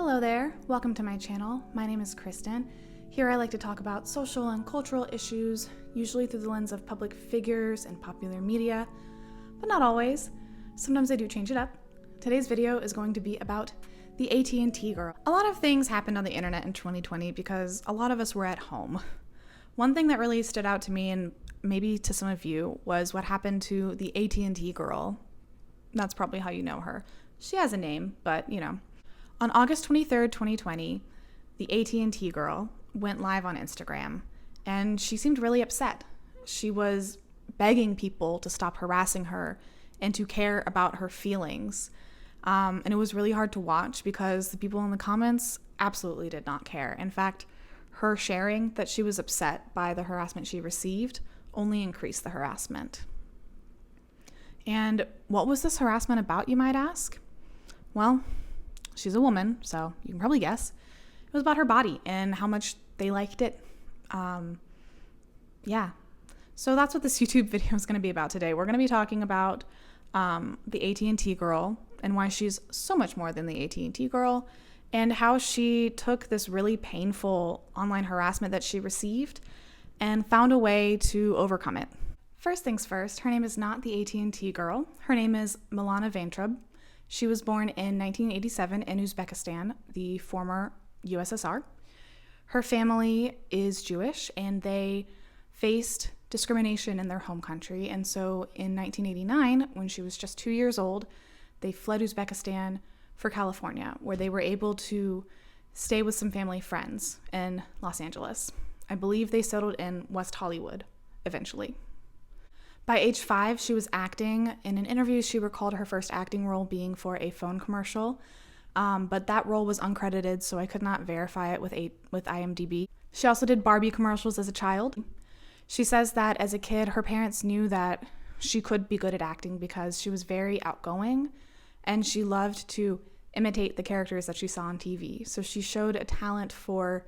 Hello there, welcome to my channel. My name is Kristen. Here I like to talk about social and cultural issues, usually through the lens of public figures and popular media, but not always. Sometimes I do change it up. Today's video is going to be about the AT&T girl. A lot of things happened on the internet in 2020 because a lot of us were at home. One thing that really stood out to me, and maybe to some of you, was what happened to the AT&T girl. That's probably how you know her. She has a name, but you know. On August 23rd, 2020, the AT&T girl went live on Instagram, and she seemed really upset. She was begging people to stop harassing her and to care about her feelings. And it was really hard to watch because the people in the comments absolutely did not care. In fact, her sharing that she was upset by the harassment she received only increased the harassment. And what was this harassment about, you might ask? Well, she's a woman, so you can probably guess. It was about her body and how much they liked it. So that's what this YouTube video is going to be about today. We're going to be talking about the AT&T girl and why she's so much more than the AT&T girl, and how she took this really painful online harassment that she received and found a way to overcome it. First things first, her name is not the AT&T girl. Her name is Milana Vayntrub. She was born in 1987 in Uzbekistan, the former USSR. Her family is Jewish, and they faced discrimination in their home country. And so in 1989, when she was just 2 years old, they fled Uzbekistan for California, where they were able to stay with some family friends in Los Angeles. I believe they settled in West Hollywood eventually. By age 5, she was acting. In an interview, she recalled her first acting role being for a phone commercial, but that role was uncredited, so I could not verify it with IMDb. She also did Barbie commercials as a child. She says that as a kid, her parents knew that she could be good at acting because she was very outgoing, and she loved to imitate the characters that she saw on TV. So she showed a talent for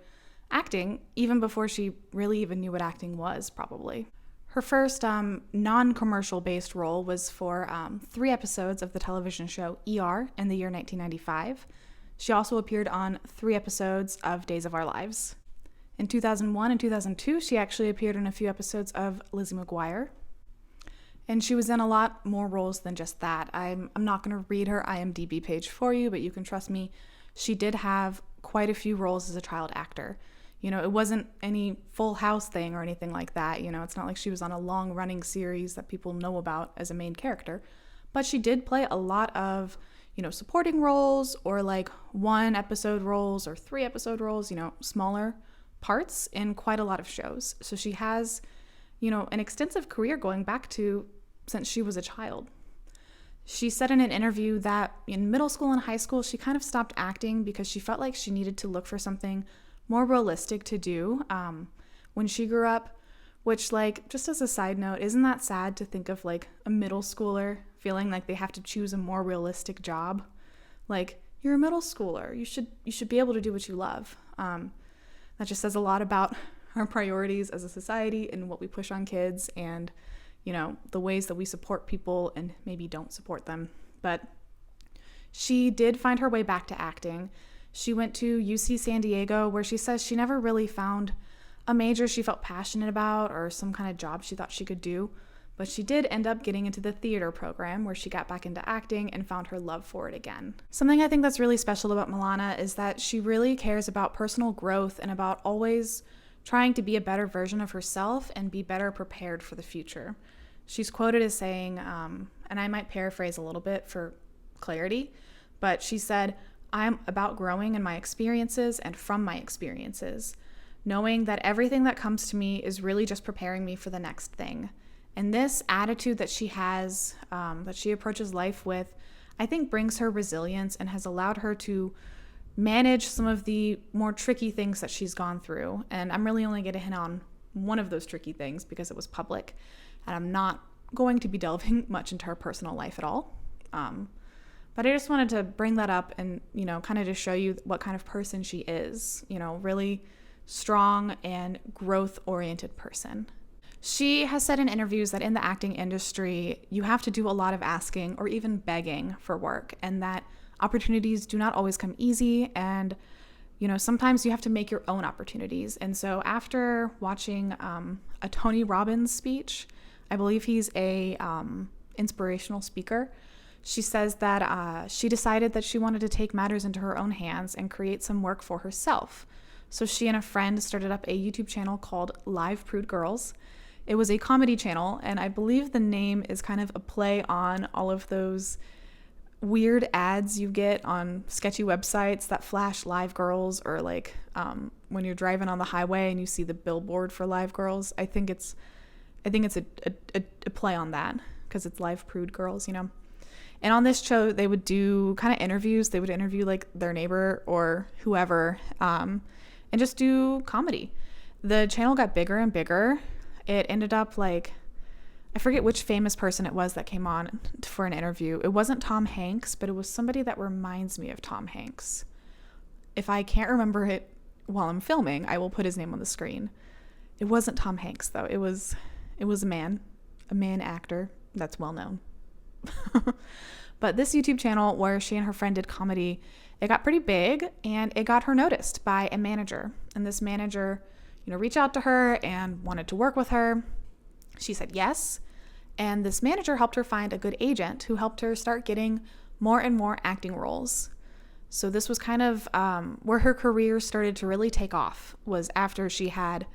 acting even before she really even knew what acting was, probably. Her first non-commercial based role was for 3 episodes of the television show ER in the year 1995. She also appeared on 3 episodes of Days of Our Lives. In 2001 and 2002, she actually appeared in a few episodes of Lizzie McGuire. And she was in a lot more roles than just that. I'm not going to read her IMDb page for you, but you can trust me, she did have quite a few roles as a child actor. You know, it wasn't any Full House thing or anything like that. You know, it's not like she was on a long-running series that people know about as a main character. But she did play a lot of, supporting roles, or like 1-episode roles or 3-episode roles, smaller parts in quite a lot of shows. So she has, an extensive career going back to since she was a child. She said in an interview that in middle school and high school, she kind of stopped acting because she felt like she needed to look for something more realistic to do when she grew up, which, like, just as a side note, isn't that sad to think of like a middle schooler feeling like they have to choose a more realistic job? Like, you're a middle schooler, you should be able to do what you love. That just says a lot about our priorities as a society and what we push on kids, and the ways that we support people and maybe don't support them. But she did find her way back to acting. She went to UC San Diego, where she says she never really found a major she felt passionate about or some kind of job she thought she could do, but she did end up getting into the theater program, where she got back into acting and found her love for it again. Something I think that's really special about Milana is that she really cares about personal growth and about always trying to be a better version of herself and be better prepared for the future. She's quoted as saying, and I might paraphrase a little bit for clarity, but she said, "I'm about growing in my experiences and from my experiences, knowing that everything that comes to me is really just preparing me for the next thing." And this attitude that she has, that she approaches life with, I think brings her resilience and has allowed her to manage some of the more tricky things that she's gone through. And I'm really only going to hit on one of those tricky things because it was public, and I'm not going to be delving much into her personal life at all. But I just wanted to bring that up and, kind of to show you what kind of person she is, really strong and growth-oriented person. She has said in interviews that in the acting industry, you have to do a lot of asking or even begging for work, and that opportunities do not always come easy, and sometimes you have to make your own opportunities. And so after watching a Tony Robbins speech, I believe he's a inspirational speaker, she says that she decided that she wanted to take matters into her own hands and create some work for herself. So she and a friend started up a YouTube channel called Live Prude Girls. It was a comedy channel, and I believe the name is kind of a play on all of those weird ads you get on sketchy websites that flash live girls, or like when you're driving on the highway and you see the billboard for live girls. I think it's a play on that, because it's Live Prude Girls, And on this show, they would do kind of interviews. They would interview like their neighbor or whoever, and just do comedy. The channel got bigger and bigger. It ended up like, I forget which famous person it was that came on for an interview. It wasn't Tom Hanks, but it was somebody that reminds me of Tom Hanks. If I can't remember it while I'm filming, I will put his name on the screen. It wasn't Tom Hanks, though. It was a man actor that's well known. But this YouTube channel where she and her friend did comedy, it got pretty big, and it got her noticed by a manager. And this manager, reached out to her and wanted to work with her. She said yes. And this manager helped her find a good agent who helped her start getting more and more acting roles. So this was kind of where her career started to really take off, was after she had,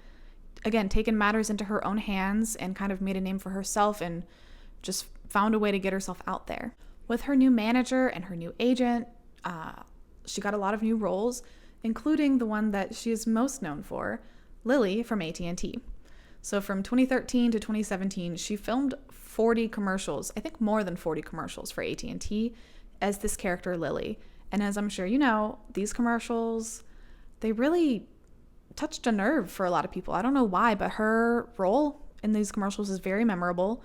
again, taken matters into her own hands and kind of made a name for herself and just found a way to get herself out there. With her new manager and her new agent, she got a lot of new roles, including the one that she is most known for, Lily from AT&T. So from 2013 to 2017, she filmed 40 commercials, I think more than 40 commercials for AT&T as this character Lily. And as I'm sure you know, these commercials, they really touched a nerve for a lot of people. I don't know why, but her role in these commercials is very memorable.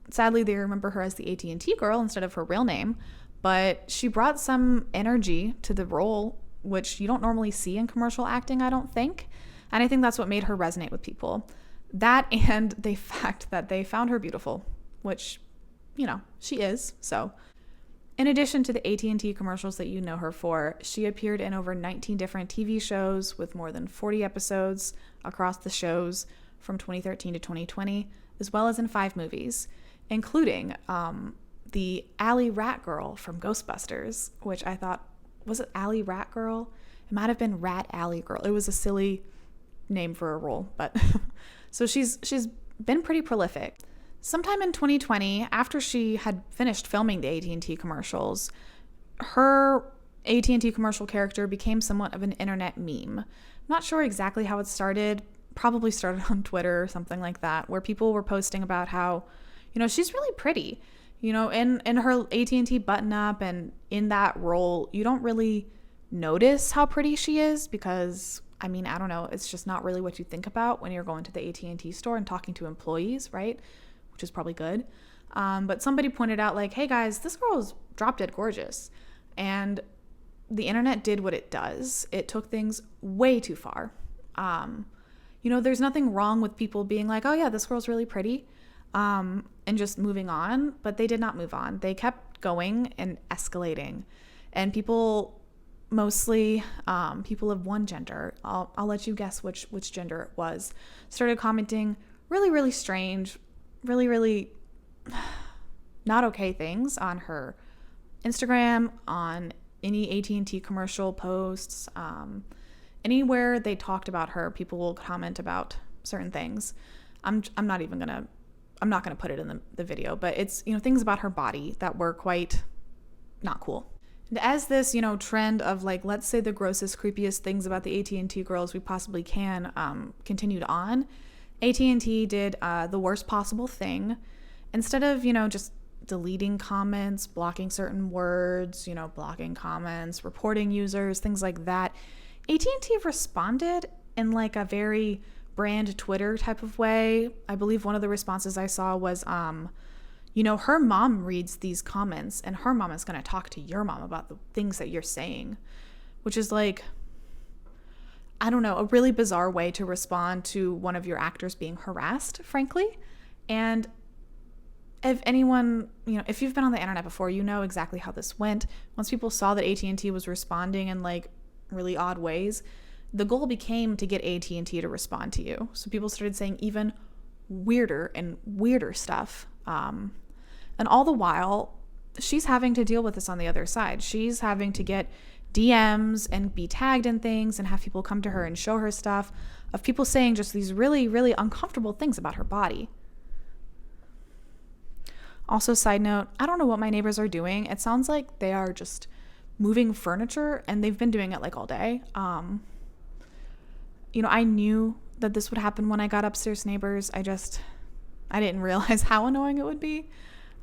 Sadly, they remember her as the AT&T girl instead of her real name, but she brought some energy to the role, which you don't normally see in commercial acting, I don't think. And I think that's what made her resonate with people. That and the fact that they found her beautiful, which, she is. So in addition to the AT&T commercials that you know her for, she appeared in over 19 different TV shows with more than 40 episodes across the shows from 2013 to 2020, as well as in 5 movies, including the Alley Rat Girl from Ghostbusters, which I thought, was it Alley Rat Girl? It might have been Rat Alley Girl. It was a silly name for a role, but so she's been pretty prolific. Sometime in 2020, after she had finished filming the AT&T commercials, her AT&T commercial character became somewhat of an internet meme. Not sure exactly how it started. Probably started on Twitter or something like that, where people were posting about how, she's really pretty, in her AT&T button up, and in that role, you don't really notice how pretty she is because, I don't know, it's just not really what you think about when you're going to the AT&T store and talking to employees, right? Which is probably good. But somebody pointed out like, hey guys, this girl is drop dead gorgeous. And the internet did what it does. It took things way too far. There's nothing wrong with people being like, oh yeah, this girl's really pretty, and just moving on. But they did not move on. They kept going and escalating. And people, mostly people of one gender, I'll let you guess which gender it was, started commenting really, really strange, really, really not okay things on her Instagram, on any AT&T commercial posts, anywhere they talked about her, people will comment about certain things. I'm not gonna put it in the video, but it's, things about her body that were quite not cool. And as this, trend of like, let's say the grossest, creepiest things about the AT&T girls we possibly can continued on, AT&T did the worst possible thing. Instead of, just deleting comments, blocking certain words, blocking comments, reporting users, things like that, AT&T responded in like a very brand Twitter type of way. I believe one of the responses I saw was, her mom reads these comments and her mom is going to talk to your mom about the things that you're saying, which is like, I don't know, a really bizarre way to respond to one of your actors being harassed, frankly. And if anyone, if you've been on the internet before, you know exactly how this went. Once people saw that AT&T was responding in like really odd ways, the goal became to get AT&T to respond to you. So people started saying even weirder and weirder stuff. And all the while, she's having to deal with this on the other side. She's having to get DMs and be tagged in things and have people come to her and show her stuff of people saying just these really, really uncomfortable things about her body. Also, side note, I don't know what my neighbors are doing. It sounds like they are just moving furniture, and they've been doing it like all day. I knew that this would happen when I got upstairs neighbors. I didn't realize how annoying it would be.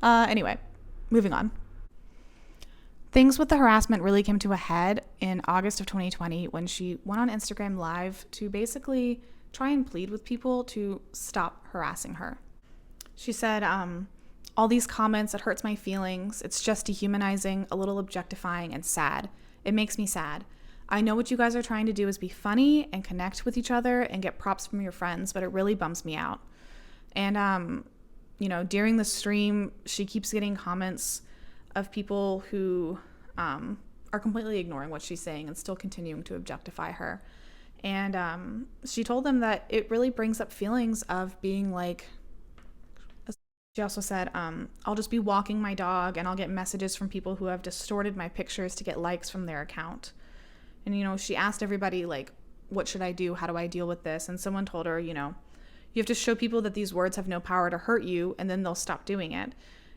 Anyway, moving on. Things with the harassment really came to a head in August of 2020 when she went on Instagram Live to basically try and plead with people to stop harassing her. She said, all these comments, it hurts my feelings. It's just dehumanizing, a little objectifying, and sad. It makes me sad. I know what you guys are trying to do is be funny and connect with each other and get props from your friends, but it really bums me out. And, during the stream, she keeps getting comments of people who are completely ignoring what she's saying and still continuing to objectify her. And she told them that it really brings up feelings of being like, she also said, I'll just be walking my dog and I'll get messages from people who have distorted my pictures to get likes from their account. And, she asked everybody, like, what should I do? How do I deal with this? And someone told her, you have to show people that these words have no power to hurt you, and then they'll stop doing it.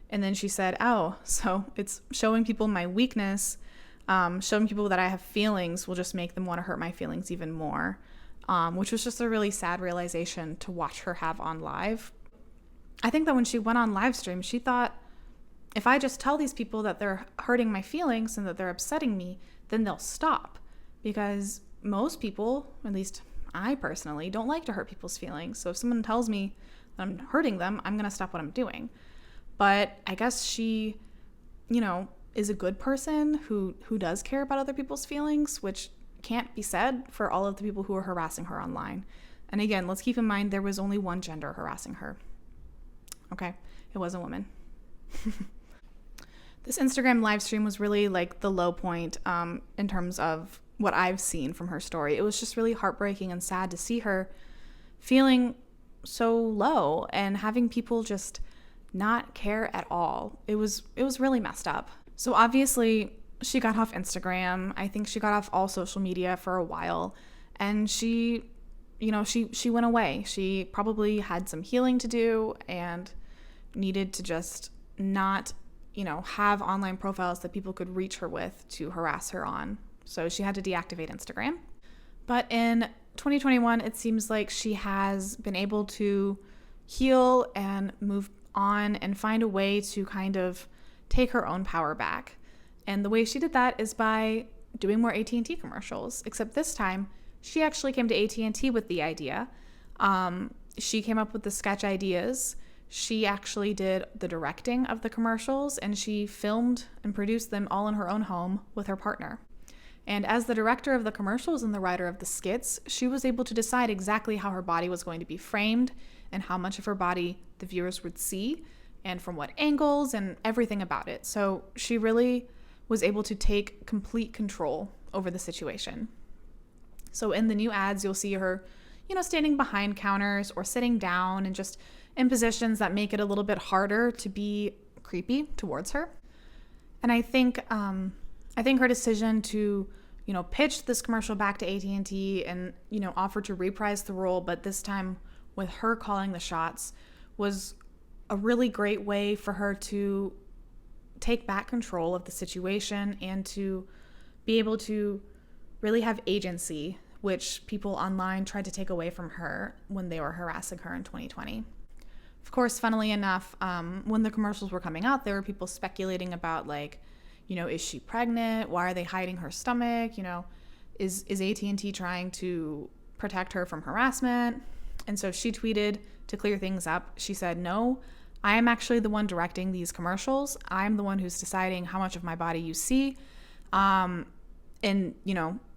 And then she said, oh, so it's showing people my weakness, showing people that I have feelings will just make them want to hurt my feelings even more, which was just a really sad realization to watch her have on live. I think that when she went on live stream, she thought, if I just tell these people that they're hurting my feelings and that they're upsetting me, then they'll stop. Because most people, at least I personally, don't like to hurt people's feelings. So if someone tells me that I'm hurting them, I'm going to stop what I'm doing. But I guess she, is a good person who does care about other people's feelings, which can't be said for all of the people who are harassing her online. And again, let's keep in mind there was only one gender harassing her. Okay, it was a woman. This Instagram live stream was really like the low point in terms of what I've seen from her story. It was just really heartbreaking and sad to see her feeling so low and having people just not care at all. It was really messed up. So obviously she got off Instagram. I think she got off all social media for a while, and she went away. She probably had some healing to do and needed to just not, have online profiles that people could reach her with to harass her on. So she had to deactivate Instagram. But in 2021, it seems like she has been able to heal and move on and find a way to kind of take her own power back. And the way she did that is by doing more AT&T commercials, except this time she actually came to AT&T with the idea. She came up with the sketch ideas. She actually did the directing of the commercials, and she filmed and produced them all in her own home with her partner. And as the director of the commercials and the writer of the skits, she was able to decide exactly how her body was going to be framed and how much of her body the viewers would see and from what angles and everything about it. So she really was able to take complete control over the situation. So in the new ads, you'll see her, standing behind counters or sitting down and just in positions that make it a little bit harder to be creepy towards her. And I think her decision to, pitch this commercial back to AT&T and, offer to reprise the role, but this time with her calling the shots, was a really great way for her to take back control of the situation and to be able to really have agency, which people online tried to take away from her when they were harassing her in 2020. Of course, funnily enough, when the commercials were coming out, there were people speculating about is she pregnant? Why are they hiding her stomach? Is AT&T trying to protect her from harassment? And so she tweeted to clear things up. She said, no, I am actually the one directing these commercials. I'm the one who's deciding how much of my body you see. And,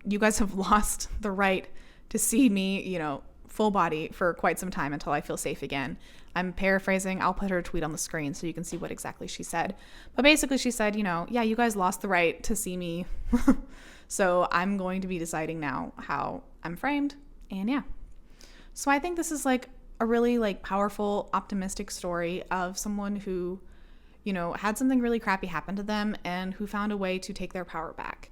you guys have lost the right to see me, full body for quite some time until I feel safe again. I'm paraphrasing. I'll put her tweet on the screen so you can see what exactly she said. But basically she said, yeah, you guys lost the right to see me. So I'm going to be deciding now how I'm framed. And yeah. So I think this is like a really like powerful, optimistic story of someone who, had something really crappy happen to them and who found a way to take their power back.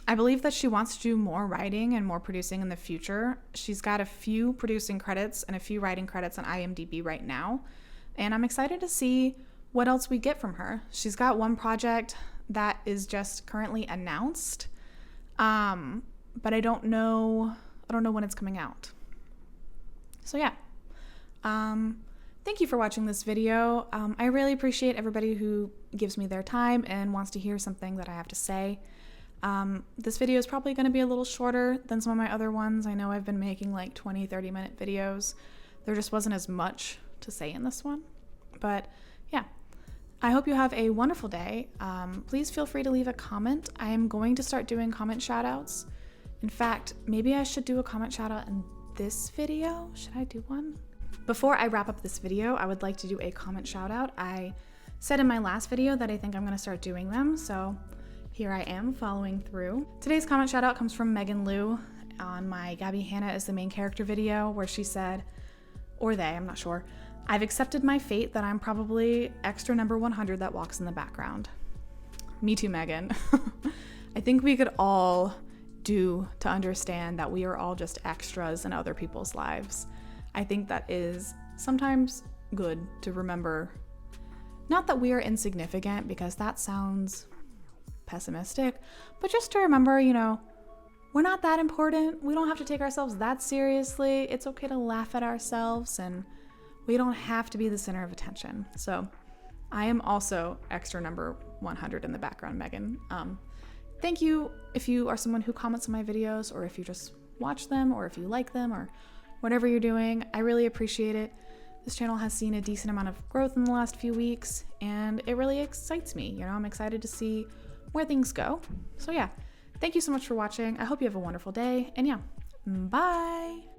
I believe that she wants to do more writing and more producing in the future. She's got a few producing credits and a few writing credits on IMDb right now, and I'm excited to see what else we get from her. She's got one project that is just currently announced, but I don't know when it's coming out. So yeah, thank you for watching this video. I really appreciate everybody who gives me their time and wants to hear something that I have to say. This video is probably going to be a little shorter than some of my other ones. I know I've been making like 20-30 minute videos. There just wasn't as much to say in this one. But yeah, I hope you have a wonderful day. Please feel free to leave a comment. I am going to start doing comment shoutouts. In fact, maybe I should do a comment shoutout in this video. Should I do one? Before I wrap up this video, I would like to do a comment shoutout. I said in my last video that I think I'm going to start doing them, so here I am following through. Today's comment shout out comes from Megan Liu on my Gabby Hannah is the main character video, where she said, or they, I'm not sure, I've accepted my fate that I'm probably extra number 100 that walks in the background. Me too, Megan. I think we could all do to understand that we are all just extras in other people's lives. I think that is sometimes good to remember. Not that we are insignificant, because that sounds pessimistic, but just to remember, we're not that important. We don't have to take ourselves that seriously. It's okay to laugh at ourselves, and we don't have to be the center of attention. So I am also extra number 100 in the background, Megan. Thank you if you are someone who comments on my videos, or if you just watch them, or if you like them, or whatever you're doing. I really appreciate it. This channel has seen a decent amount of growth in the last few weeks, and it really excites me. I'm excited to see where things go. So yeah, thank you so much for watching. I hope you have a wonderful day, and yeah, bye.